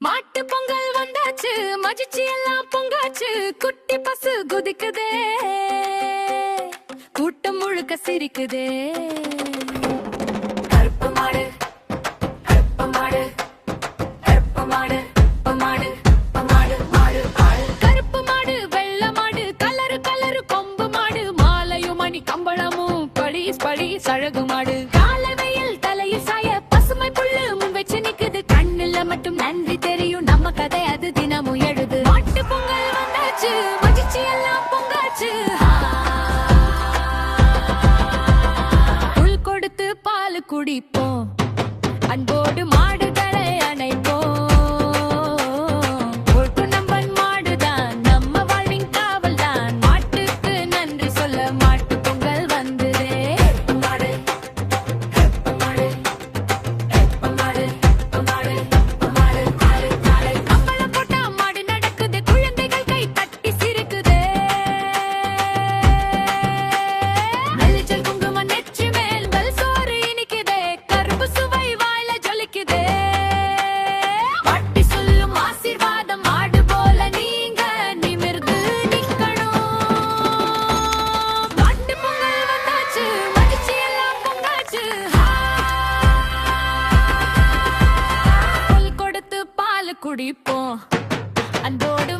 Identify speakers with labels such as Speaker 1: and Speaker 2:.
Speaker 1: மாட்டு பொங்கல் வந்தாச்சு, மகிழ்ச்சி எல்லாம் பொங்காச்சு, குட்டி பசு குதிக்குதே, கூட்டம் முழுக்க சிரிக்குதே. கருப்பு மாடு கருப்பு மாடு கருப்பு மாடு மாடு மாடு மாடு மாடு கருப்பு மாடு வெள்ளை மாடு கலரு கலரு கொம்பு மாடு மாலையும் மணி கம்பளமும் பளீஸ் பளீஸ் அழகு மாடு. காலை வெயில் தலையில் சாய பசுமை புல்லு முன் வச்சு நிக்குது, கண்ணுல மட்டும் நன்றி தெரியும் நம்ம கதை அது தினமும் எழுது. மாட்டு பொங்கல் வந்தாச்சு, மகிழ்ச்சி எல்லாம் பொங்காச்சு, புல் கொடுத்து பால் குடிப்போம், அன்போடு மாடுகளை அணைப்போம். ஒட்டு நம்பன் மாடுதான் நம்ம வாழ்வின் காவல் தான், மாட்டுக்கு நன்றி சொல்ல மாட்டு பொங்கல் வந்ததே. மாடு மாடு மாடு மாடு மாடு மாடு கம்பளம் போட்டா மாடு நடக்குது, குழந்தைகள் கை தட்டி சிரிக்குதே. மல்லிச்சல் குங்குமம் நெற்றி மேல் பல் சோறு இனிக்குதே, கரும்பு சுவை வாயில ஜொலிக்குதே. பாட்டி சொல்லும் ஆசீர்வாதம் மாடு போல நீங்க நிமிர்ந்து நிக்கணும். மாட்டு பொங்கல் வந்தாச்சு, மகிழ்ச்சி எல்லாம் பொங்காச்சு, புல் கொடுத்து பால் குடிப்போம், அன்போடு